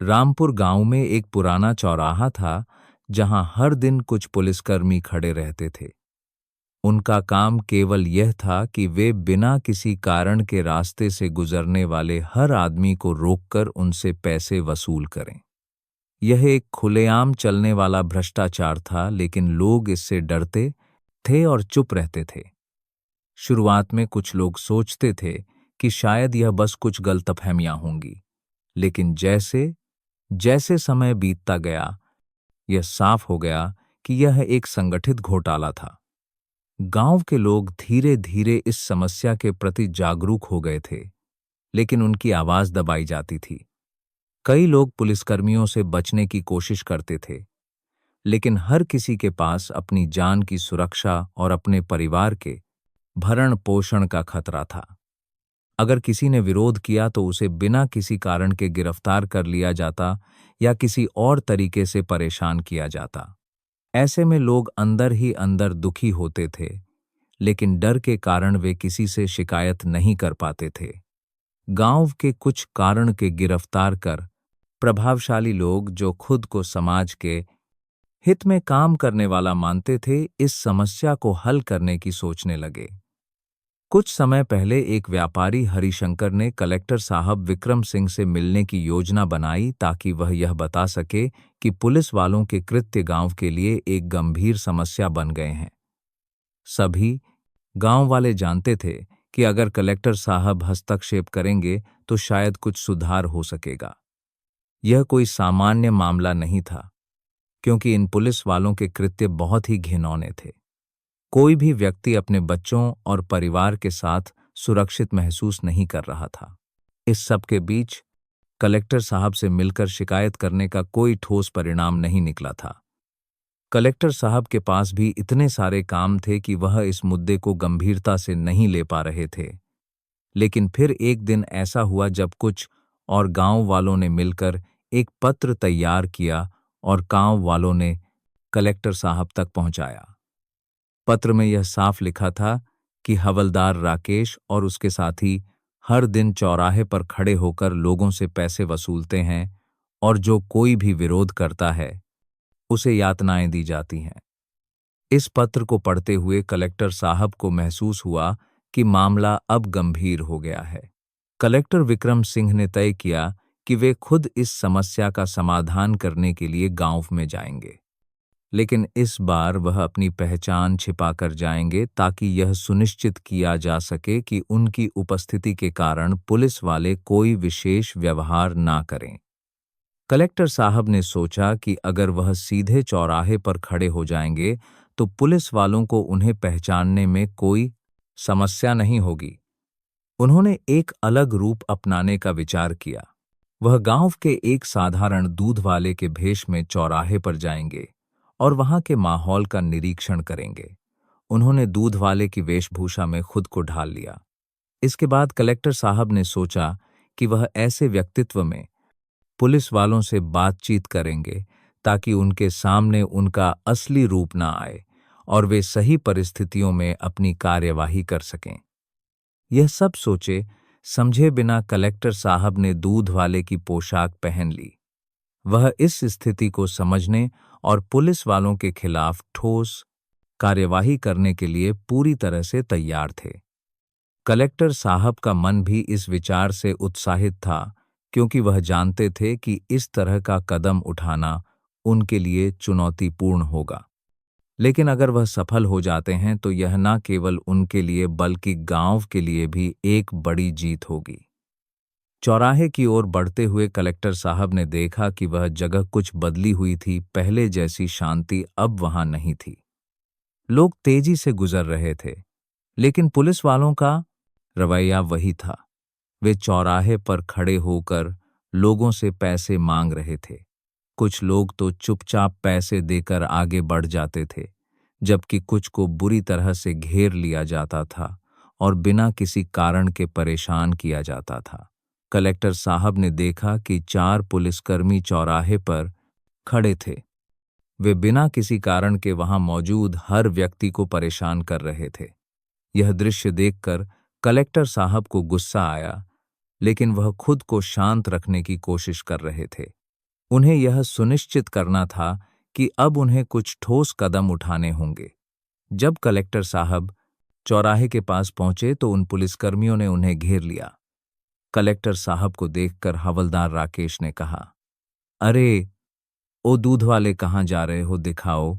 रामपुर गांव में एक पुराना चौराहा था जहां हर दिन कुछ पुलिसकर्मी खड़े रहते थे। उनका काम केवल यह था कि वे बिना किसी कारण के रास्ते से गुजरने वाले हर आदमी को रोककर उनसे पैसे वसूल करें। यह एक खुलेआम चलने वाला भ्रष्टाचार था, लेकिन लोग इससे डरते थे और चुप रहते थे। शुरुआत में कुछ लोग सोचते थे कि शायद यह बस कुछ गलतफहमियां होंगी, लेकिन जैसे जैसे समय बीतता गया, यह साफ हो गया कि यह एक संगठित घोटाला था। गांव के लोग धीरे धीरे इस समस्या के प्रति जागरूक हो गए थे, लेकिन उनकी आवाज दबाई जाती थी। कई लोग पुलिसकर्मियों से बचने की कोशिश करते थे, लेकिन हर किसी के पास अपनी जान की सुरक्षा और अपने परिवार के भरण पोषण का खतरा था। अगर किसी ने विरोध किया तो उसे बिना किसी कारण के गिरफ्तार कर लिया जाता या किसी और तरीके से परेशान किया जाता। ऐसे में लोग अंदर ही अंदर दुखी होते थे, लेकिन डर के कारण वे किसी से शिकायत नहीं कर पाते थे। गांव के कुछ कारण के गिरफ्तार कर प्रभावशाली लोग, जो खुद को समाज के हित में काम करने वाला मानते थे, इस समस्या को हल करने की सोचने लगे। कुछ समय पहले एक व्यापारी हरिशंकर ने कलेक्टर साहब विक्रम सिंह से मिलने की योजना बनाई ताकि वह यह बता सके कि पुलिस वालों के कृत्य गांव के लिए एक गंभीर समस्या बन गए हैं। सभी गांव वाले जानते थे कि अगर कलेक्टर साहब हस्तक्षेप करेंगे तो शायद कुछ सुधार हो सकेगा। यह कोई सामान्य मामला नहीं था, क्योंकि इन पुलिस वालों के कृत्य बहुत ही घिनौने थे। कोई भी व्यक्ति अपने बच्चों और परिवार के साथ सुरक्षित महसूस नहीं कर रहा था। इस सब के बीच कलेक्टर साहब से मिलकर शिकायत करने का कोई ठोस परिणाम नहीं निकला था। कलेक्टर साहब के पास भी इतने सारे काम थे कि वह इस मुद्दे को गंभीरता से नहीं ले पा रहे थे। लेकिन फिर एक दिन ऐसा हुआ जब कुछ और गांव वालों ने मिलकर एक पत्र तैयार किया और गांव वालों ने कलेक्टर साहब तक पहुंचाया। पत्र में यह साफ लिखा था कि हवलदार राकेश और उसके साथी हर दिन चौराहे पर खड़े होकर लोगों से पैसे वसूलते हैं और जो कोई भी विरोध करता है उसे यातनाएं दी जाती हैं। इस पत्र को पढ़ते हुए कलेक्टर साहब को महसूस हुआ कि मामला अब गंभीर हो गया है। कलेक्टर विक्रम सिंह ने तय किया कि वे खुद इस समस्या का समाधान करने के लिए गांव में जाएंगे, लेकिन इस बार वह अपनी पहचान छिपाकर जाएंगे ताकि यह सुनिश्चित किया जा सके कि उनकी उपस्थिति के कारण पुलिस वाले कोई विशेष व्यवहार ना करें। कलेक्टर साहब ने सोचा कि अगर वह सीधे चौराहे पर खड़े हो जाएंगे तो पुलिस वालों को उन्हें पहचानने में कोई समस्या नहीं होगी। उन्होंने एक अलग रूप अपनाने का विचार किया। वह गांव के एक साधारण दूध वाले के भेष में चौराहे पर जाएंगे और वहां के माहौल का निरीक्षण करेंगे। उन्होंने दूध वाले की वेशभूषा में खुद को ढाल लिया। इसके बाद कलेक्टर साहब ने सोचा कि वह ऐसे व्यक्तित्व में पुलिस वालों से बातचीत करेंगे ताकि उनके सामने उनका असली रूप ना आए और वे सही परिस्थितियों में अपनी कार्यवाही कर सकें। यह सब सोचे समझे बिना कलेक्टर साहब ने दूध वाले की पोशाक पहन ली। वह इस स्थिति को समझने और पुलिस वालों के खिलाफ ठोस कार्यवाही करने के लिए पूरी तरह से तैयार थे। कलेक्टर साहब का मन भी इस विचार से उत्साहित था, क्योंकि वह जानते थे कि इस तरह का कदम उठाना उनके लिए चुनौतीपूर्ण होगा। लेकिन अगर वह सफल हो जाते हैं तो यह न केवल उनके लिए बल्कि गांव के लिए भी एक बड़ी जीत होगी। चौराहे की ओर बढ़ते हुए कलेक्टर साहब ने देखा कि वह जगह कुछ बदली हुई थी। पहले जैसी शांति अब वहां नहीं थी। लोग तेजी से गुजर रहे थे, लेकिन पुलिस वालों का रवैया वही था। वे चौराहे पर खड़े होकर लोगों से पैसे मांग रहे थे। कुछ लोग तो चुपचाप पैसे देकर आगे बढ़ जाते थे, जबकि कुछ को बुरी तरह से घेर लिया जाता था और बिना किसी कारण के परेशान किया जाता था। कलेक्टर साहब ने देखा कि 4 पुलिसकर्मी चौराहे पर खड़े थे। वे बिना किसी कारण के वहां मौजूद हर व्यक्ति को परेशान कर रहे थे। यह दृश्य देखकर कलेक्टर साहब को गुस्सा आया, लेकिन वह खुद को शांत रखने की कोशिश कर रहे थे। उन्हें यह सुनिश्चित करना था कि अब उन्हें कुछ ठोस कदम उठाने होंगे। जब कलेक्टर साहब चौराहे के पास पहुंचे तो उन पुलिसकर्मियों ने उन्हें घेर लिया। कलेक्टर साहब को देखकर हवलदार राकेश ने कहा, अरे, ओ दूध वाले, कहाँ जा रहे हो? दिखाओ,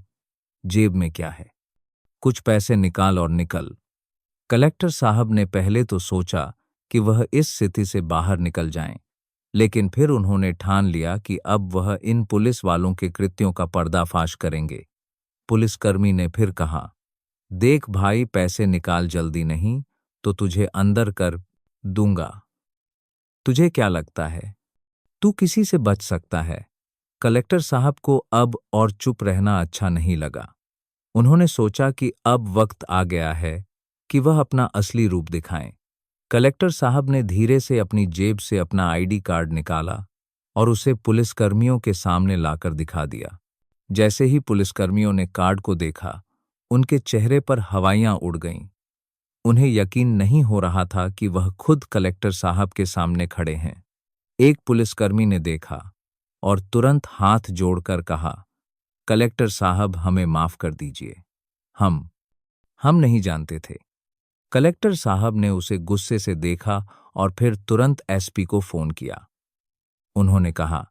जेब में क्या है? कुछ पैसे निकाल और निकल। कलेक्टर साहब ने पहले तो सोचा कि वह इस स्थिति से बाहर निकल जाएं, लेकिन फिर उन्होंने ठान लिया कि अब वह इन पुलिस वालों के कृत्यों का पर्दाफाश करेंगे। पुलिसकर्मी ने फिर कहा, देख भाई, पैसे निकाल जल्दी, नहीं तो तुझे अंदर कर दूंगा। तुझे क्या लगता है तू किसी से बच सकता है? कलेक्टर साहब को अब और चुप रहना अच्छा नहीं लगा। उन्होंने सोचा कि अब वक्त आ गया है कि वह अपना असली रूप दिखाएं। कलेक्टर साहब ने धीरे से अपनी जेब से अपना आईडी कार्ड निकाला और उसे पुलिसकर्मियों के सामने लाकर दिखा दिया। जैसे ही पुलिसकर्मियों ने कार्ड को देखा, उनके चेहरे पर हवाइयां उड़ गईं। उन्हें यकीन नहीं हो रहा था कि वह खुद कलेक्टर साहब के सामने खड़े हैं। एक पुलिसकर्मी ने देखा और तुरंत हाथ जोड़कर कहा, कलेक्टर साहब, हमें माफ कर दीजिए। हम नहीं जानते थे। कलेक्टर साहब ने उसे गुस्से से देखा और फिर तुरंत एसपी को फोन किया। उन्होंने कहा,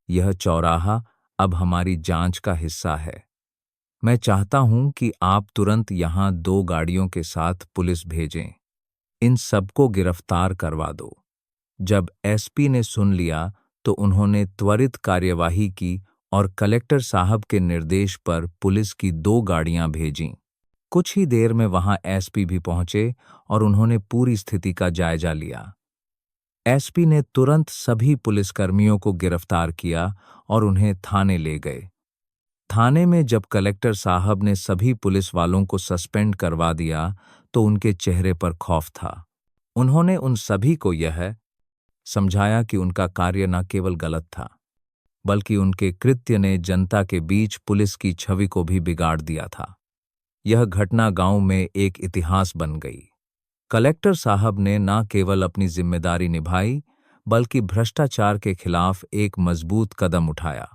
यह चौराहा अब हमारी जांच का हिस्सा है। मैं चाहता हूं कि आप तुरंत यहां 2 गाड़ियों के साथ पुलिस भेजें। इन सबको गिरफ्तार करवा दो। जब एसपी ने सुन लिया तो उन्होंने त्वरित कार्यवाही की और कलेक्टर साहब के निर्देश पर पुलिस की 2 गाड़ियां भेजीं। कुछ ही देर में वहां एसपी भी पहुंचे और उन्होंने पूरी स्थिति का जायजा लिया। एसपी ने तुरंत सभी पुलिसकर्मियों को गिरफ्तार किया और उन्हें थाने ले गए। थाने में जब कलेक्टर साहब ने सभी पुलिस वालों को सस्पेंड करवा दिया तो उनके चेहरे पर खौफ था। उन्होंने उन सभी को यह समझाया कि उनका कार्य न केवल गलत था, बल्कि उनके कृत्य ने जनता के बीच पुलिस की छवि को भी बिगाड़ दिया था। यह घटना गांव में एक इतिहास बन गई। कलेक्टर साहब ने न केवल अपनी जिम्मेदारी निभाई, बल्कि भ्रष्टाचार के खिलाफ एक मजबूत कदम उठाया।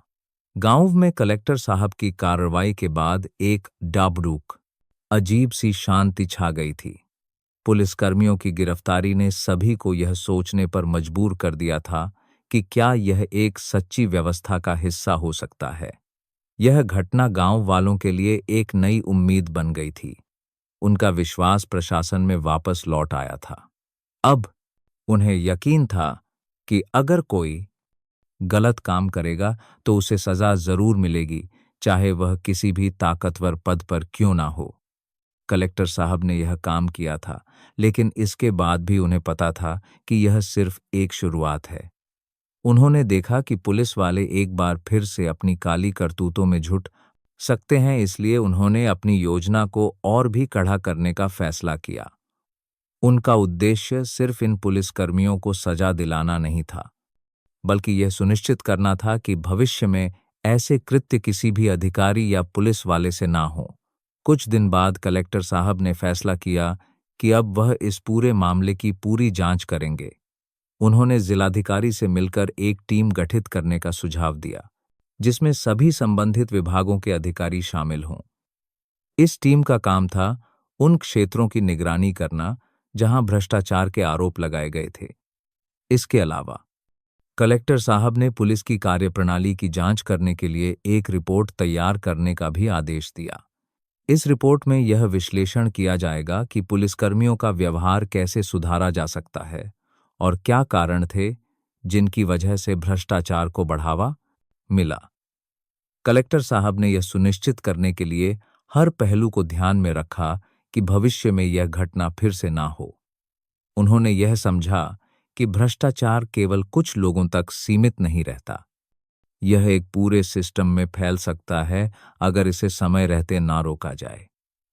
गांव में कलेक्टर साहब की कार्रवाई के बाद एक डाबडूक अजीब सी शांति छा गई थी। पुलिसकर्मियों की गिरफ्तारी ने सभी को यह सोचने पर मजबूर कर दिया था कि क्या यह एक सच्ची व्यवस्था का हिस्सा हो सकता है। यह घटना गांव वालों के लिए एक नई उम्मीद बन गई थी। उनका विश्वास प्रशासन में वापस लौट आया था। अब उन्हें यकीन था कि अगर कोई गलत काम करेगा तो उसे सजा जरूर मिलेगी, चाहे वह किसी भी ताकतवर पद पर क्यों ना हो। कलेक्टर साहब ने यह काम किया था, लेकिन इसके बाद भी उन्हें पता था कि यह सिर्फ एक शुरुआत है। उन्होंने देखा कि पुलिस वाले एक बार फिर से अपनी काली करतूतों में जुट सकते हैं, इसलिए उन्होंने अपनी योजना को और भी कड़ा करने का फैसला किया। उनका उद्देश्य सिर्फ इन पुलिसकर्मियों को सजा दिलाना नहीं था, बल्कि यह सुनिश्चित करना था कि भविष्य में ऐसे कृत्य किसी भी अधिकारी या पुलिस वाले से ना हो। कुछ दिन बाद कलेक्टर साहब ने फैसला किया कि अब वह इस पूरे मामले की पूरी जांच करेंगे। उन्होंने जिलाधिकारी से मिलकर एक टीम गठित करने का सुझाव दिया, जिसमें सभी संबंधित विभागों के अधिकारी शामिल हों। इस टीम का काम था उन क्षेत्रों की निगरानी करना जहां भ्रष्टाचार के आरोप लगाए गए थे। इसके अलावा कलेक्टर साहब ने पुलिस की कार्यप्रणाली की जांच करने के लिए एक रिपोर्ट तैयार करने का भी आदेश दिया। इस रिपोर्ट में यह विश्लेषण किया जाएगा कि पुलिसकर्मियों का व्यवहार कैसे सुधारा जा सकता है और क्या कारण थे जिनकी वजह से भ्रष्टाचार को बढ़ावा मिला। कलेक्टर साहब ने यह सुनिश्चित करने के लिए हर पहलू को ध्यान में रखा कि भविष्य में यह घटना फिर से ना हो। उन्होंने यह समझा कि भ्रष्टाचार केवल कुछ लोगों तक सीमित नहीं रहता, यह एक पूरे सिस्टम में फैल सकता है अगर इसे समय रहते ना रोका जाए।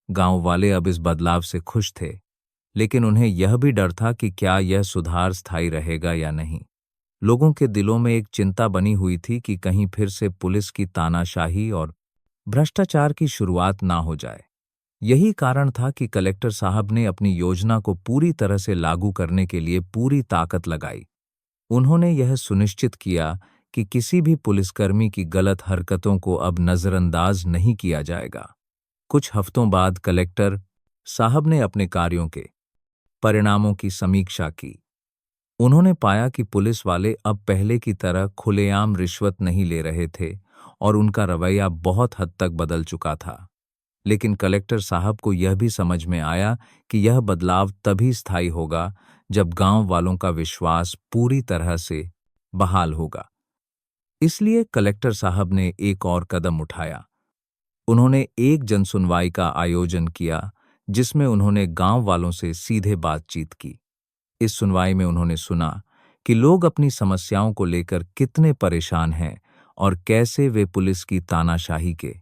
गांव वाले अब इस बदलाव से खुश थे, लेकिन उन्हें यह भी डर था कि क्या यह सुधार स्थायी रहेगा या नहीं। लोगों के दिलों में एक चिंता बनी हुई थी कि कहीं फिर से पुलिस की तानाशाही और भ्रष्टाचार की शुरुआत ना हो जाए। यही कारण था कि कलेक्टर साहब ने अपनी योजना को पूरी तरह से लागू करने के लिए पूरी ताकत लगाई। उन्होंने यह सुनिश्चित किया कि किसी भी पुलिसकर्मी की गलत हरकतों को अब नज़रअंदाज नहीं किया जाएगा। कुछ हफ्तों बाद कलेक्टर साहब ने अपने कार्यों के परिणामों की समीक्षा की। उन्होंने पाया कि पुलिस वाले अब पहले की तरह खुलेआम रिश्वत नहीं ले रहे थे और उनका रवैया बहुत हद तक बदल चुका था। लेकिन कलेक्टर साहब को यह भी समझ में आया कि यह बदलाव तभी स्थायी होगा जब गांव वालों का विश्वास पूरी तरह से बहाल होगा। इसलिए कलेक्टर साहब ने एक और कदम उठाया। उन्होंने एक जनसुनवाई का आयोजन किया, जिसमें उन्होंने गांव वालों से सीधे बातचीत की। इस सुनवाई में उन्होंने सुना कि लोग अपनी समस्याओं को लेकर कितने परेशान हैं और कैसे वे पुलिस की तानाशाही के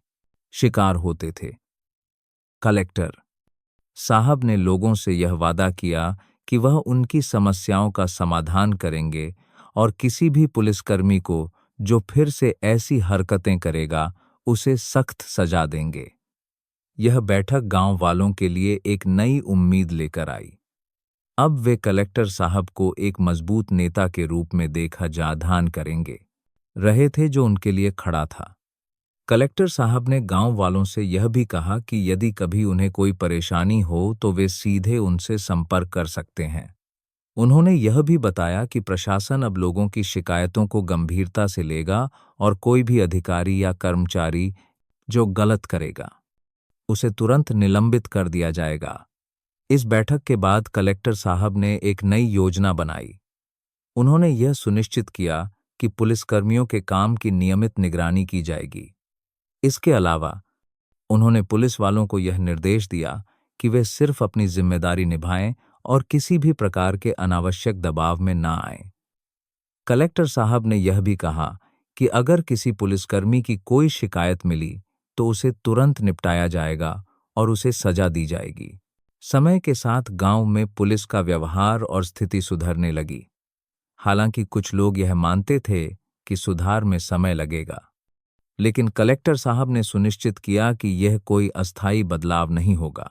शिकार होते थे। कलेक्टर साहब ने लोगों से यह वादा किया कि वह उनकी समस्याओं का समाधान करेंगे और किसी भी पुलिसकर्मी को जो फिर से ऐसी हरकतें करेगा, उसे सख्त सजा देंगे। यह बैठक गांव वालों के लिए एक नई उम्मीद लेकर आई। अब वे कलेक्टर साहब को एक मजबूत नेता के रूप में देखा जा ध्यान करेंगे रहे थे जो उनके लिए खड़ा था। कलेक्टर साहब ने गांव वालों से यह भी कहा कि यदि कभी उन्हें कोई परेशानी हो तो वे सीधे उनसे संपर्क कर सकते हैं। उन्होंने यह भी बताया कि प्रशासन अब लोगों की शिकायतों को गंभीरता से लेगा और कोई भी अधिकारी या कर्मचारी जो गलत करेगा, उसे तुरंत निलंबित कर दिया जाएगा। इस बैठक के बाद कलेक्टर साहब ने एक नई योजना बनाई। उन्होंने यह सुनिश्चित किया कि पुलिसकर्मियों के काम की नियमित निगरानी की जाएगी। इसके अलावा उन्होंने पुलिस वालों को यह निर्देश दिया कि वे सिर्फ अपनी जिम्मेदारी निभाएं और किसी भी प्रकार के अनावश्यक दबाव में ना आएं। कलेक्टर साहब ने यह भी कहा कि अगर किसी पुलिसकर्मी की कोई शिकायत मिली तो उसे तुरंत निपटाया जाएगा और उसे सजा दी जाएगी। समय के साथ गांव में पुलिस का व्यवहार और स्थिति सुधरने लगी। हालांकि कुछ लोग यह मानते थे कि सुधार में समय लगेगा, लेकिन कलेक्टर साहब ने सुनिश्चित किया कि यह कोई अस्थायी बदलाव नहीं होगा।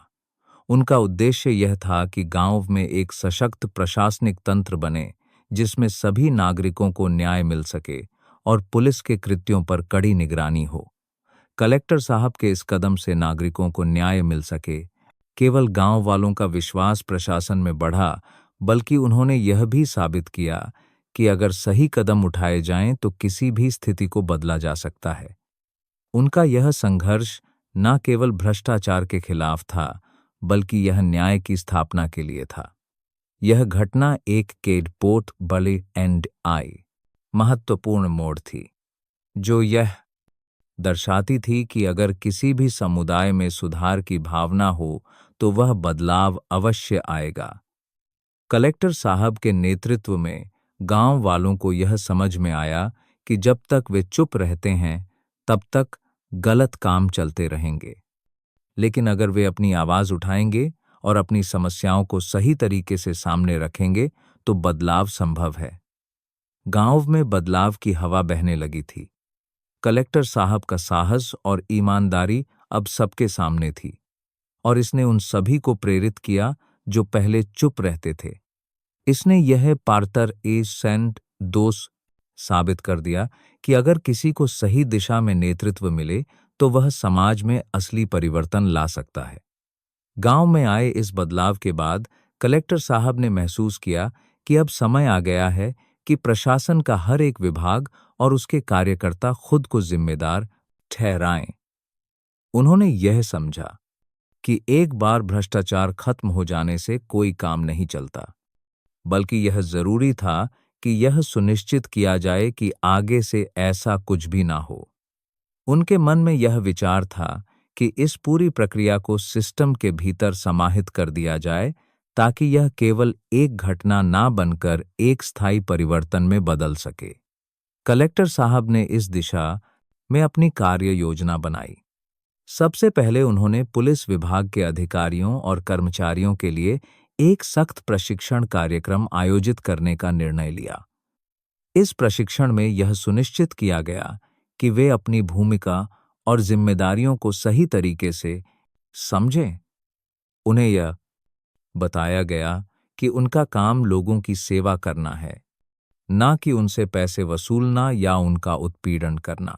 उनका उद्देश्य यह था कि गांव में एक सशक्त प्रशासनिक तंत्र बने, जिसमें सभी नागरिकों को न्याय मिल सके और पुलिस के कृत्यों पर कड़ी निगरानी हो। कलेक्टर साहब के इस कदम से नागरिकों को न्याय मिल सके, केवल गांव वालों का विश्वास प्रशासन में बढ़ा, बल्कि उन्होंने यह भी साबित किया कि अगर सही कदम उठाए जाएं तो किसी भी स्थिति को बदला जा सकता है। उनका यह संघर्ष न केवल भ्रष्टाचार के खिलाफ था, बल्कि यह न्याय की स्थापना के लिए था। यह घटना एक केडपोट बड़े एंड आई महत्वपूर्ण मोड़ थी, जो यह दर्शाती थी कि अगर किसी भी समुदाय में सुधार की भावना हो तो वह बदलाव अवश्य आएगा। कलेक्टर साहब के नेतृत्व में गांव वालों को यह समझ में आया कि जब तक वे चुप रहते हैं तब तक गलत काम चलते रहेंगे, लेकिन अगर वे अपनी आवाज उठाएंगे और अपनी समस्याओं को सही तरीके से सामने रखेंगे तो बदलाव संभव है। गांव में बदलाव की हवा बहने लगी थी। कलेक्टर साहब का साहस और ईमानदारी अब सबके सामने थी और इसने उन सभी को प्रेरित किया जो पहले चुप रहते थे। इसने यह पारतर ए सेंट दोष साबित कर दिया कि अगर किसी को सही दिशा में नेतृत्व मिले तो वह समाज में असली परिवर्तन ला सकता है। गांव में आए इस बदलाव के बाद कलेक्टर साहब ने महसूस किया कि अब समय आ गया है कि प्रशासन का हर एक विभाग और उसके कार्यकर्ता खुद को जिम्मेदार ठहराएं। उन्होंने यह समझा कि एक बार भ्रष्टाचार खत्म हो जाने से कोई काम नहीं चलता, बल्कि यह जरूरी था कि यह सुनिश्चित किया जाए कि आगे से ऐसा कुछ भी ना हो। उनके मन में यह विचार था कि इस पूरी प्रक्रिया को सिस्टम के भीतर समाहित कर दिया जाए, ताकि यह केवल एक घटना ना बनकर एक स्थायी परिवर्तन में बदल सके। कलेक्टर साहब ने इस दिशा में अपनी कार्य योजना बनाई। सबसे पहले उन्होंने पुलिस विभाग के अधिकारियों और कर्मचारियों के लिए एक सख्त प्रशिक्षण कार्यक्रम आयोजित करने का निर्णय लिया। इस प्रशिक्षण में यह सुनिश्चित किया गया कि वे अपनी भूमिका और जिम्मेदारियों को सही तरीके से समझें। उन्हें यह बताया गया कि उनका काम लोगों की सेवा करना है, ना कि उनसे पैसे वसूलना या उनका उत्पीड़न करना।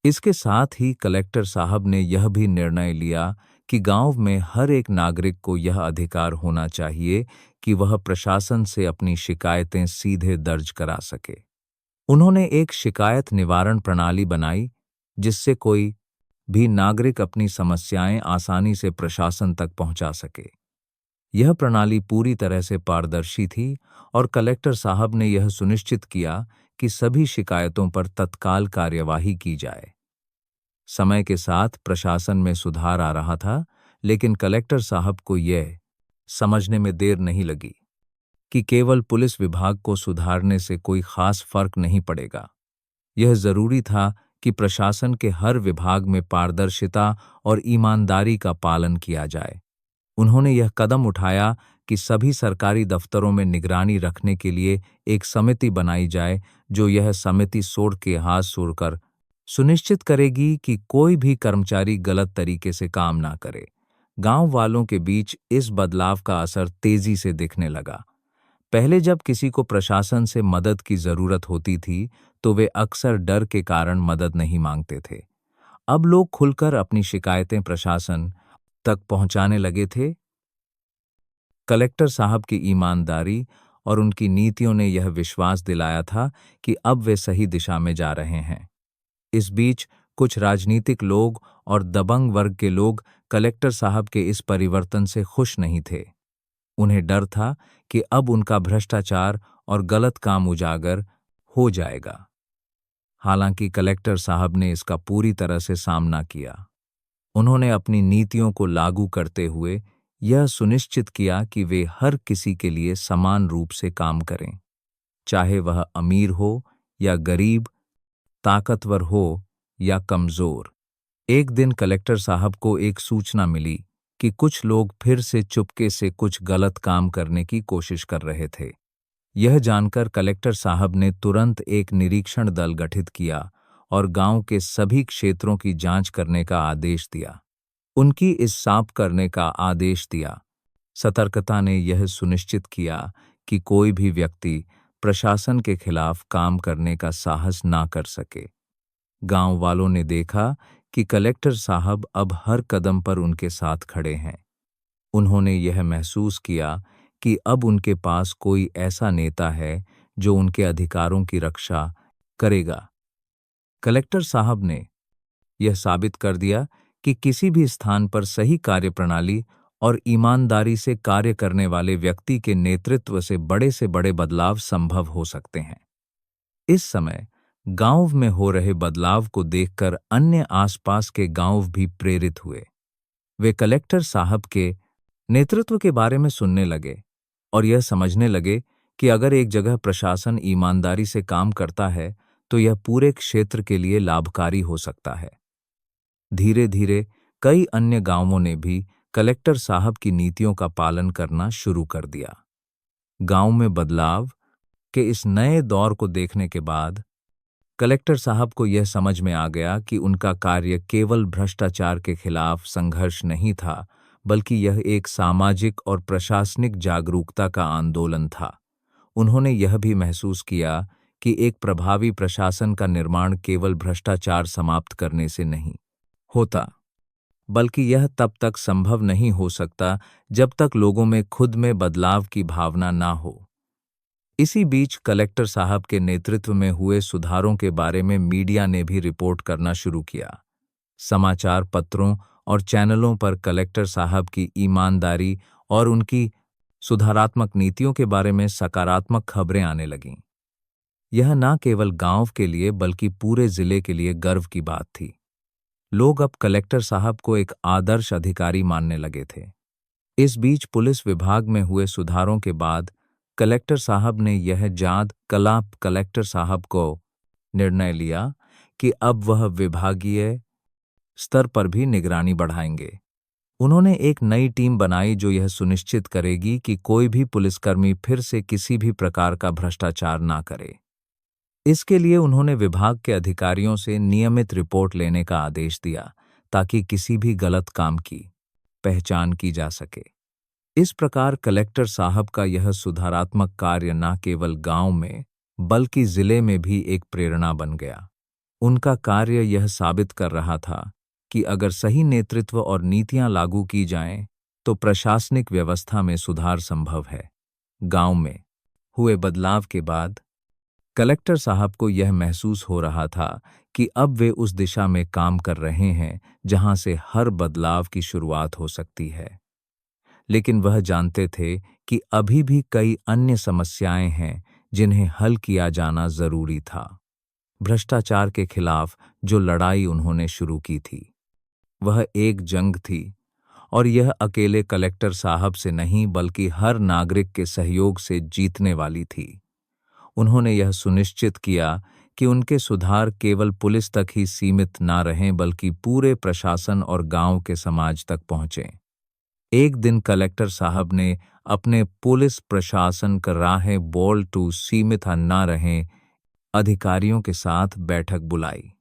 इसके साथ ही कलेक्टर साहब ने यह भी निर्णय लिया कि गांव में हर एक नागरिक को यह अधिकार होना चाहिए कि वह प्रशासन से अपनी शिकायतें सीधे दर्ज करा सके। उन्होंने एक शिकायत निवारण प्रणाली बनाई जिससे कोई भी नागरिक अपनी समस्याएं आसानी से प्रशासन तक पहुंचा सके। यह प्रणाली पूरी तरह से पारदर्शी थी और कलेक्टर साहब ने यह सुनिश्चित किया कि सभी शिकायतों पर तत्काल कार्यवाही की जाए। समय के साथ प्रशासन में सुधार आ रहा था, लेकिन कलेक्टर साहब को यह समझने में देर नहीं लगी कि केवल पुलिस विभाग को सुधारने से कोई खास फर्क नहीं पड़ेगा। यह जरूरी था कि प्रशासन के हर विभाग में पारदर्शिता और ईमानदारी का पालन किया जाए। उन्होंने यह कदम उठाया कि सभी सरकारी दफ्तरों में निगरानी रखने के लिए एक समिति बनाई जाए, जो यह समिति सोच के हाथ सोड़कर सुनिश्चित करेगी कि कोई भी कर्मचारी गलत तरीके से काम ना करे। गांव वालों के बीच इस बदलाव का असर तेजी से दिखने लगा। पहले जब किसी को प्रशासन से मदद की जरूरत होती थी, तो वे अक्सर डर के कारण मदद नहीं मांगते थे। अब लोग खुलकर अपनी शिकायतें प्रशासन तक पहुंचाने लगे थे। कलेक्टर साहब की ईमानदारी और उनकी नीतियों ने यह विश्वास दिलाया था कि अब वे सही दिशा में जा रहे हैं। इस बीच कुछ राजनीतिक लोग और दबंग वर्ग के लोग कलेक्टर साहब के इस परिवर्तन से खुश नहीं थे। उन्हें डर था कि अब उनका भ्रष्टाचार और गलत काम उजागर हो जाएगा। हालांकि कलेक्टर साहब ने इसका पूरी तरह से सामना किया। उन्होंने अपनी नीतियों को लागू करते हुए यह सुनिश्चित किया कि वे हर किसी के लिए समान रूप से काम करें, चाहे वह अमीर हो या गरीब, ताकतवर हो या कमजोर। एक दिन कलेक्टर साहब को एक सूचना मिली कि कुछ लोग फिर से चुपके से कुछ गलत काम करने की कोशिश कर रहे थे। यह जानकर कलेक्टर साहब ने तुरंत एक निरीक्षण दल गठित किया और गांव के सभी क्षेत्रों की जांच करने का आदेश दिया। उनकी इस साफ करने का आदेश दिया। सतर्कता ने यह सुनिश्चित किया कि कोई भी व्यक्ति प्रशासन के खिलाफ काम करने का साहस ना कर सके। गांव वालों ने देखा कि कलेक्टर साहब अब हर कदम पर उनके साथ खड़े हैं। उन्होंने यह महसूस किया कि अब उनके पास कोई ऐसा नेता है जो उनके अधिकारों की रक्षा करेगा। कलेक्टर साहब ने यह साबित कर दिया कि किसी भी स्थान पर सही कार्यप्रणाली और ईमानदारी से कार्य करने वाले व्यक्ति के नेतृत्व से बड़े बदलाव संभव हो सकते हैं। इस समय गांव में हो रहे बदलाव को देखकर अन्य आसपास के गांव भी प्रेरित हुए। वे कलेक्टर साहब के नेतृत्व के बारे में सुनने लगे और यह समझने लगे कि अगर एक जगह प्रशासन ईमानदारी से काम करता है, तो यह पूरे क्षेत्र के लिए लाभकारी हो सकता है। धीरे धीरे कई अन्य गांवों ने भी कलेक्टर साहब की नीतियों का पालन करना शुरू कर दिया। गांव में बदलाव के इस नए दौर को देखने के बाद कलेक्टर साहब को यह समझ में आ गया कि उनका कार्य केवल भ्रष्टाचार के खिलाफ संघर्ष नहीं था, बल्कि यह एक सामाजिक और प्रशासनिक जागरूकता का आंदोलन था। उन्होंने यह भी महसूस किया कि एक प्रभावी प्रशासन का निर्माण केवल भ्रष्टाचार समाप्त करने से नहीं होता, बल्कि यह तब तक संभव नहीं हो सकता जब तक लोगों में खुद में बदलाव की भावना ना हो। इसी बीच कलेक्टर साहब के नेतृत्व में हुए सुधारों के बारे में मीडिया ने भी रिपोर्ट करना शुरू किया। समाचार पत्रों और चैनलों पर कलेक्टर साहब की ईमानदारी और उनकी सुधारात्मक नीतियों के बारे में सकारात्मक खबरें आने लगीं। यह न केवल गांव के लिए बल्कि पूरे जिले के लिए गर्व की बात थी। लोग अब कलेक्टर साहब को एक आदर्श अधिकारी मानने लगे थे। इस बीच पुलिस विभाग में हुए सुधारों के बाद कलेक्टर साहब ने यह जांच कलेक्टर साहब को निर्णय लिया कि अब वह विभागीय स्तर पर भी निगरानी बढ़ाएंगे। उन्होंने एक नई टीम बनाई जो यह सुनिश्चित करेगी कि कोई भी पुलिसकर्मी फिर से किसी भी प्रकार का भ्रष्टाचार ना करे। इसके लिए उन्होंने विभाग के अधिकारियों से नियमित रिपोर्ट लेने का आदेश दिया, ताकि किसी भी गलत काम की पहचान की जा सके। इस प्रकार कलेक्टर साहब का यह सुधारात्मक कार्य न केवल गांव में बल्कि जिले में भी एक प्रेरणा बन गया। उनका कार्य यह साबित कर रहा था कि अगर सही नेतृत्व और नीतियां लागू की जाएं, तो प्रशासनिक व्यवस्था में सुधार संभव है। गांव में हुए बदलाव के बाद कलेक्टर साहब को यह महसूस हो रहा था कि अब वे उस दिशा में काम कर रहे हैं जहां से हर बदलाव की शुरुआत हो सकती है। लेकिन वह जानते थे कि अभी भी कई अन्य समस्याएं हैं जिन्हें हल किया जाना जरूरी था। भ्रष्टाचार के खिलाफ जो लड़ाई उन्होंने शुरू की थी, वह एक जंग थी, और यह अकेले कलेक्टर साहब से नहीं बल्कि हर नागरिक के सहयोग से जीतने वाली थी। उन्होंने यह सुनिश्चित किया कि उनके सुधार केवल पुलिस तक ही सीमित ना रहें बल्कि पूरे प्रशासन और गांव के समाज तक पहुंचें। एक दिन कलेक्टर साहब ने अपने पुलिस प्रशासन कर राहें बोल टू सीमित ना रहें अधिकारियों के साथ बैठक बुलाई।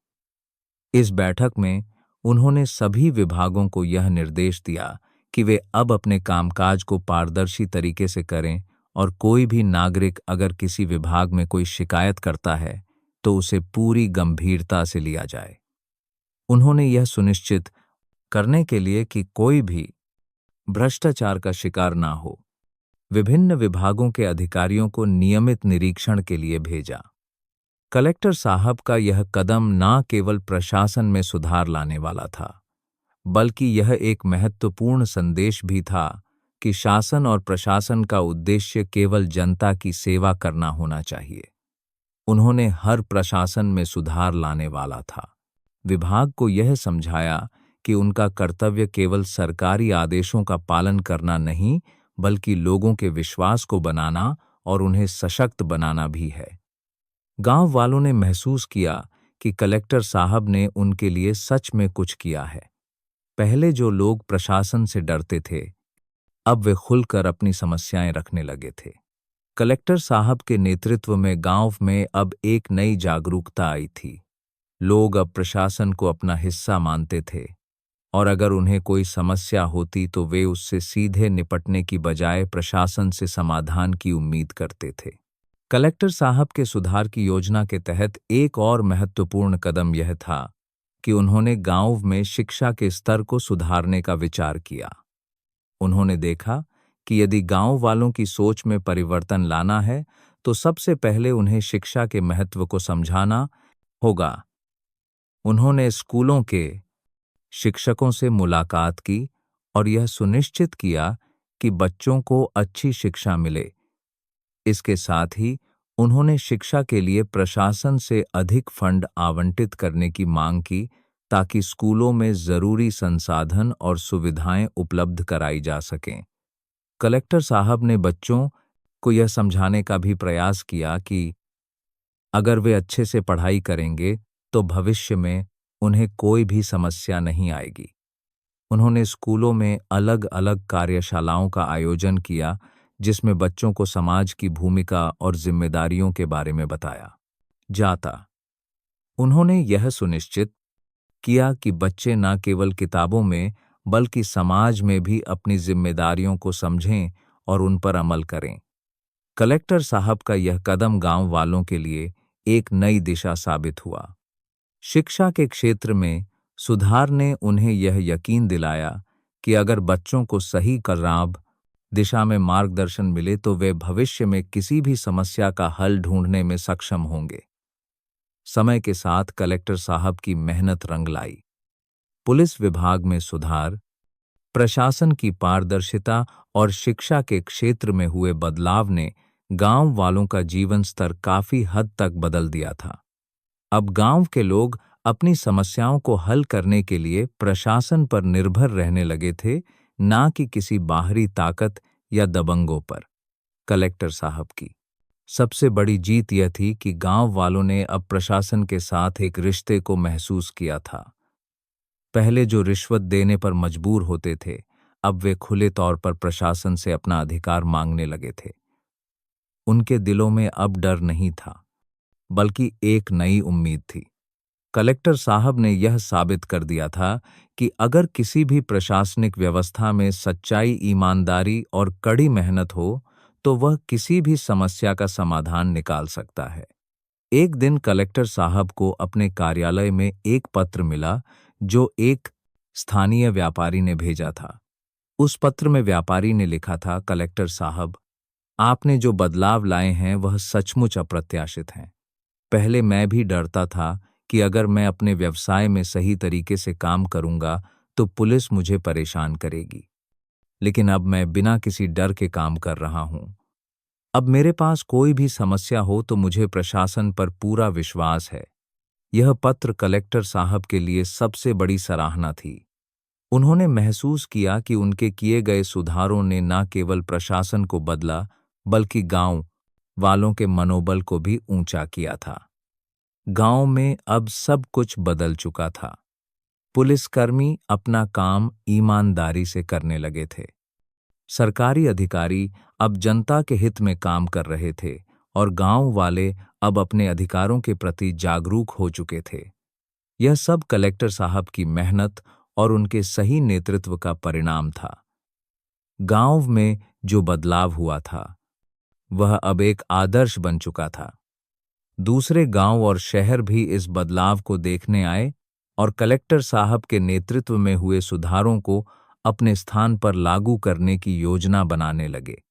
इस बैठक में उन्होंने सभी विभागों को यह निर्देश दिया कि वे अब अपने कामकाज को पारदर्शी तरीके से करें और कोई भी नागरिक अगर किसी विभाग में कोई शिकायत करता है तो उसे पूरी गंभीरता से लिया जाए। उन्होंने यह सुनिश्चित करने के लिए कि कोई भी भ्रष्टाचार का शिकार ना हो, विभिन्न विभागों के अधिकारियों को नियमित निरीक्षण के लिए भेजा। कलेक्टर साहब का यह कदम न केवल प्रशासन में सुधार लाने वाला था, बल्कि यह एक महत्वपूर्ण संदेश भी था कि शासन और प्रशासन का उद्देश्य केवल जनता की सेवा करना होना चाहिए। उन्होंने हर प्रशासन में सुधार लाने वाला था। विभाग को यह समझाया कि उनका कर्तव्य केवल सरकारी आदेशों का पालन करना नहीं, बल्कि लोगों के विश्वास को बनाना और उन्हें सशक्त बनाना भी है। गांव वालों ने महसूस किया कि कलेक्टर साहब ने उनके लिए सच में कुछ किया है। पहले जो लोग प्रशासन से डरते थे, अब वे खुलकर अपनी समस्याएं रखने लगे थे। कलेक्टर साहब के नेतृत्व में गांव में अब एक नई जागरूकता आई थी। लोग अब प्रशासन को अपना हिस्सा मानते थे, और अगर उन्हें कोई समस्या होती तो वे उससे सीधे निपटने की बजाय प्रशासन से समाधान की उम्मीद करते थे। कलेक्टर साहब के सुधार की योजना के तहत एक और महत्वपूर्ण कदम यह था कि उन्होंने गांव में शिक्षा के स्तर को सुधारने का विचार किया। उन्होंने देखा कि यदि गांव वालों की सोच में परिवर्तन लाना है तो सबसे पहले उन्हें शिक्षा के महत्व को समझाना होगा। उन्होंने स्कूलों के शिक्षकों से मुलाकात की और यह सुनिश्चित किया कि बच्चों को अच्छी शिक्षा मिले। इसके साथ ही उन्होंने शिक्षा के लिए प्रशासन से अधिक फंड आवंटित करने की मांग की ताकि स्कूलों में जरूरी संसाधन और सुविधाएं उपलब्ध कराई जा सकें। कलेक्टर साहब ने बच्चों को यह समझाने का भी प्रयास किया कि अगर वे अच्छे से पढ़ाई करेंगे तो भविष्य में उन्हें कोई भी समस्या नहीं आएगी। उन्होंने स्कूलों में अलग अलग कार्यशालाओं का आयोजन किया जिसमें बच्चों को समाज की भूमिका और जिम्मेदारियों के बारे में बताया जाता। उन्होंने यह सुनिश्चित किया कि बच्चे न केवल किताबों में बल्कि समाज में भी अपनी जिम्मेदारियों को समझें और उन पर अमल करें। कलेक्टर साहब का यह कदम गांव वालों के लिए एक नई दिशा साबित हुआ। शिक्षा के क्षेत्र में सुधार ने उन्हें यह यकीन दिलाया कि अगर बच्चों को सही कराब दिशा में मार्गदर्शन मिले तो वे भविष्य में किसी भी समस्या का हल ढूंढने में सक्षम होंगे। समय के साथ कलेक्टर साहब की मेहनत रंग लाई। पुलिस विभाग में सुधार, प्रशासन की पारदर्शिता और शिक्षा के क्षेत्र में हुए बदलाव ने गांव वालों का जीवन स्तर काफी हद तक बदल दिया था। अब गांव के लोग अपनी समस्याओं को हल करने के लिए प्रशासन पर निर्भर रहने लगे थे, ना कि किसी बाहरी ताकत या दबंगों पर। कलेक्टर साहब की सबसे बड़ी जीत यह थी कि गांव वालों ने अब प्रशासन के साथ एक रिश्ते को महसूस किया था। पहले जो रिश्वत देने पर मजबूर होते थे, अब वे खुले तौर पर प्रशासन से अपना अधिकार मांगने लगे थे। उनके दिलों में अब डर नहीं था, बल्कि एक नई उम्मीद थी। कलेक्टर साहब ने यह साबित कर दिया था कि अगर किसी भी प्रशासनिक व्यवस्था में सच्चाई, ईमानदारी और कड़ी मेहनत हो तो वह किसी भी समस्या का समाधान निकाल सकता है। एक दिन कलेक्टर साहब को अपने कार्यालय में एक पत्र मिला जो एक स्थानीय व्यापारी ने भेजा था। उस पत्र में व्यापारी ने लिखा था, कलेक्टर साहब, आपने जो बदलाव लाए हैं वह सचमुच अप्रत्याशित हैं। पहले मैं भी डरता था कि अगर मैं अपने व्यवसाय में सही तरीके से काम करूंगा तो पुलिस मुझे परेशान करेगी। लेकिन अब मैं बिना किसी डर के काम कर रहा हूं। अब मेरे पास कोई भी समस्या हो तो मुझे प्रशासन पर पूरा विश्वास है। यह पत्र कलेक्टर साहब के लिए सबसे बड़ी सराहना थी। उन्होंने महसूस किया कि उनके किए गए सुधारों ने न केवल प्रशासन को बदला बल्कि गांव वालों के मनोबल को भी ऊंचा किया था। गांव में अब सब कुछ बदल चुका था। पुलिसकर्मी अपना काम ईमानदारी से करने लगे थे। सरकारी अधिकारी अब जनता के हित में काम कर रहे थे और गांव वाले अब अपने अधिकारों के प्रति जागरूक हो चुके थे। यह सब कलेक्टर साहब की मेहनत और उनके सही नेतृत्व का परिणाम था। गांव में जो बदलाव हुआ था वह अब एक आदर्श बन चुका था। दूसरे गांव और शहर भी इस बदलाव को देखने आए और कलेक्टर साहब के नेतृत्व में हुए सुधारों को अपने स्थान पर लागू करने की योजना बनाने लगे।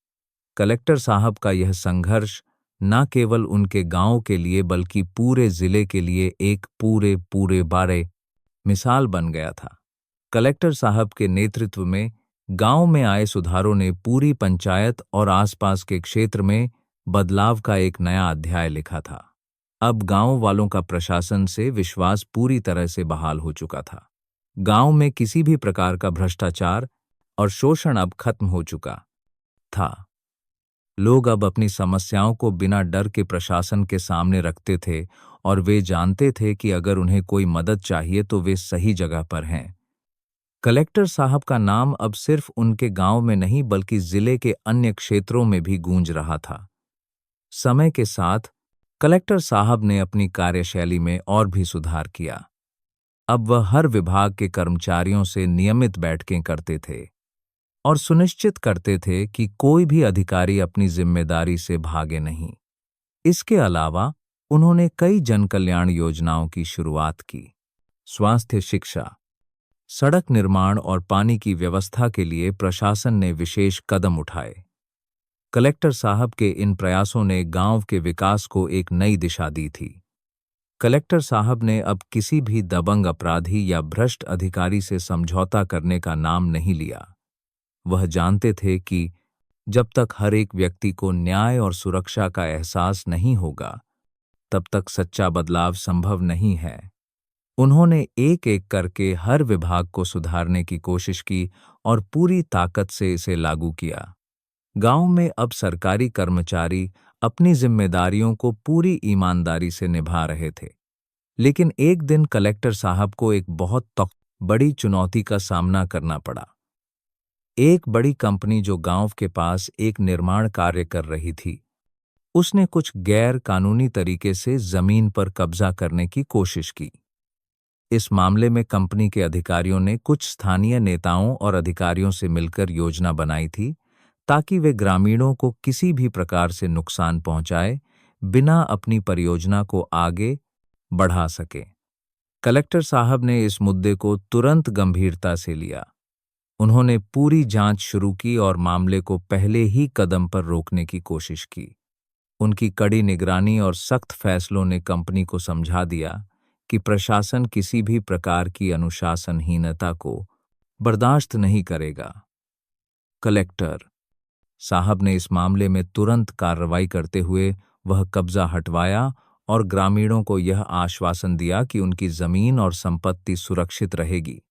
कलेक्टर साहब का यह संघर्ष न केवल उनके गांव के लिए बल्कि पूरे जिले के लिए एक पूरे बारे मिसाल बन गया था। कलेक्टर साहब के नेतृत्व में गांव में आए सुधारों ने पूरी पंचायत और आसपास के क्षेत्र में बदलाव का एक नया अध्याय लिखा था। अब गांव वालों का प्रशासन से विश्वास पूरी तरह से बहाल हो चुका था। गांव में किसी भी प्रकार का भ्रष्टाचार और शोषण अब खत्म हो चुका था। लोग अब अपनी समस्याओं को बिना डर के प्रशासन के सामने रखते थे और वे जानते थे कि अगर उन्हें कोई मदद चाहिए तो वे सही जगह पर हैं। कलेक्टर साहब का नाम अब सिर्फ उनके गांव में नहीं बल्कि जिले के अन्य क्षेत्रों में भी गूंज रहा था। समय के साथ कलेक्टर साहब ने अपनी कार्यशैली में और भी सुधार किया। अब वह हर विभाग के कर्मचारियों से नियमित बैठकें करते थे और सुनिश्चित करते थे कि कोई भी अधिकारी अपनी जिम्मेदारी से भागे नहीं। इसके अलावा उन्होंने कई जनकल्याण योजनाओं की शुरुआत की। स्वास्थ्य, शिक्षा, सड़क निर्माण और पानी की व्यवस्था के लिए प्रशासन ने विशेष कदम उठाए। कलेक्टर साहब के इन प्रयासों ने गांव के विकास को एक नई दिशा दी थी। कलेक्टर साहब ने अब किसी भी दबंग अपराधी या भ्रष्ट अधिकारी से समझौता करने का नाम नहीं लिया। वह जानते थे कि जब तक हर एक व्यक्ति को न्याय और सुरक्षा का एहसास नहीं होगा, तब तक सच्चा बदलाव संभव नहीं है। उन्होंने एक एक करके हर विभाग को सुधारने की कोशिश की और पूरी ताकत से इसे लागू किया। गांव में अब सरकारी कर्मचारी अपनी जिम्मेदारियों को पूरी ईमानदारी से निभा रहे थे। लेकिन एक दिन कलेक्टर साहब को एक बहुत बड़ी चुनौती का सामना करना पड़ा। एक बड़ी कंपनी जो गांव के पास एक निर्माण कार्य कर रही थी, उसने कुछ गैर कानूनी तरीके से जमीन पर कब्जा करने की कोशिश की। इस मामले में कंपनी के अधिकारियों ने कुछ स्थानीय नेताओं और अधिकारियों से मिलकर योजना बनाई थी ताकि वे ग्रामीणों को किसी भी प्रकार से नुकसान पहुंचाए बिना अपनी परियोजना को आगे बढ़ा सके। कलेक्टर साहब ने इस मुद्दे को तुरंत गंभीरता से लिया। उन्होंने पूरी जांच शुरू की और मामले को पहले ही कदम पर रोकने की कोशिश की। उनकी कड़ी निगरानी और सख्त फैसलों ने कंपनी को समझा दिया कि प्रशासन किसी भी प्रकार की अनुशासनहीनता को बर्दाश्त नहीं करेगा। कलेक्टर साहब ने इस मामले में तुरंत कार्रवाई करते हुए वह कब्जा हटवाया और ग्रामीणों को यह आश्वासन दिया कि उनकी जमीन और संपत्ति सुरक्षित रहेगी।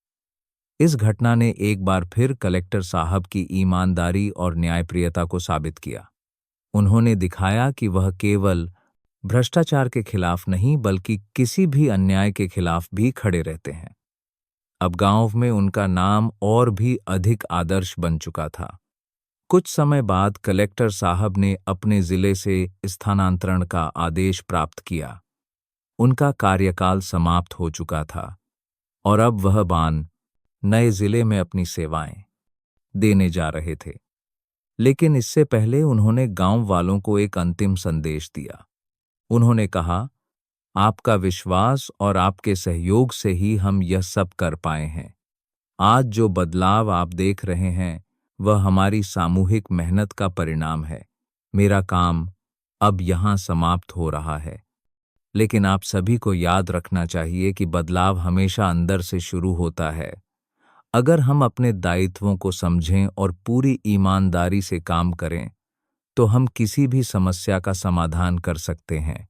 इस घटना ने एक बार फिर कलेक्टर साहब की ईमानदारी और न्यायप्रियता को साबित किया। उन्होंने दिखाया कि वह केवल भ्रष्टाचार के खिलाफ नहीं बल्कि किसी भी अन्याय के खिलाफ भी खड़े रहते हैं। अब गांव में उनका नाम और भी अधिक आदर्श बन चुका था। कुछ समय बाद कलेक्टर साहब ने अपने जिले से स्थानांतरण का आदेश प्राप्त किया। उनका कार्यकाल समाप्त हो चुका था और अब वह नए जिले में अपनी सेवाएं देने जा रहे थे। लेकिन इससे पहले उन्होंने गांव वालों को एक अंतिम संदेश दिया। उन्होंने कहा, आपका विश्वास और आपके सहयोग से ही हम यह सब कर पाए हैं। आज जो बदलाव आप देख रहे हैं वह हमारी सामूहिक मेहनत का परिणाम है। मेरा काम अब यहाँ समाप्त हो रहा है, लेकिन आप सभी को याद रखना चाहिए कि बदलाव हमेशा अंदर से शुरू होता है। अगर हम अपने दायित्वों को समझें और पूरी ईमानदारी से काम करें तो हम किसी भी समस्या का समाधान कर सकते हैं।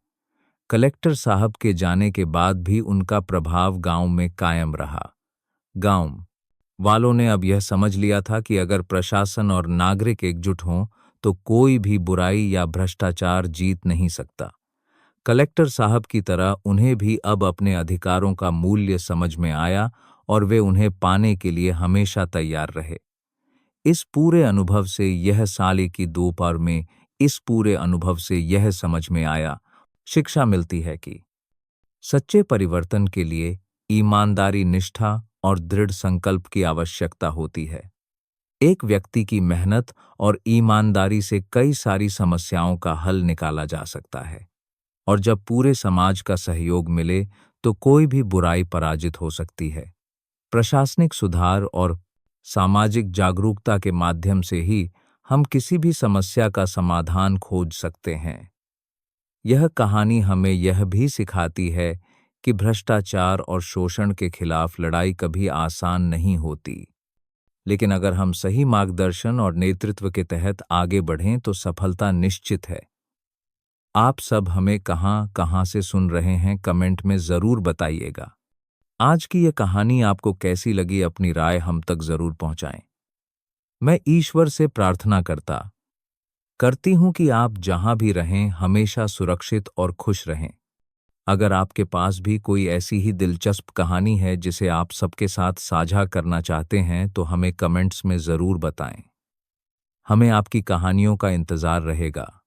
कलेक्टर साहब के जाने के बाद भी उनका प्रभाव गांव में कायम रहा। गांव वालों ने अब यह समझ लिया था कि अगर प्रशासन और नागरिक एकजुट हों तो कोई भी बुराई या भ्रष्टाचार जीत नहीं सकता। कलेक्टर साहब की तरह उन्हें भी अब अपने अधिकारों का मूल्य समझ में आया और वे उन्हें पाने के लिए हमेशा तैयार रहे। इस पूरे अनुभव से यह साल की दोपहर में इस पूरे अनुभव से यह समझ में आया, शिक्षा मिलती है कि सच्चे परिवर्तन के लिए ईमानदारी, निष्ठा और दृढ़ संकल्प की आवश्यकता होती है। एक व्यक्ति की मेहनत और ईमानदारी से कई सारी समस्याओं का हल निकाला जा सकता है, और जब पूरे समाज का सहयोग मिले तो कोई भी बुराई पराजित हो सकती है। प्रशासनिक सुधार और सामाजिक जागरूकता के माध्यम से ही हम किसी भी समस्या का समाधान खोज सकते हैं। यह कहानी हमें यह भी सिखाती है कि भ्रष्टाचार और शोषण के खिलाफ लड़ाई कभी आसान नहीं होती, लेकिन अगर हम सही मार्गदर्शन और नेतृत्व के तहत आगे बढ़ें तो सफलता निश्चित है। आप सब हमें कहाँ से सुन रहे हैं, कमेंट में ज़रूर बताइएगा। आज की यह कहानी आपको कैसी लगी, अपनी राय हम तक ज़रूर पहुंचाएं। मैं ईश्वर से प्रार्थना करती हूं कि आप जहां भी रहें हमेशा सुरक्षित और खुश रहें। अगर आपके पास भी कोई ऐसी ही दिलचस्प कहानी है जिसे आप सबके साथ साझा करना चाहते हैं तो हमें कमेंट्स में ज़रूर बताएं। हमें आपकी कहानियों का इंतज़ार रहेगा।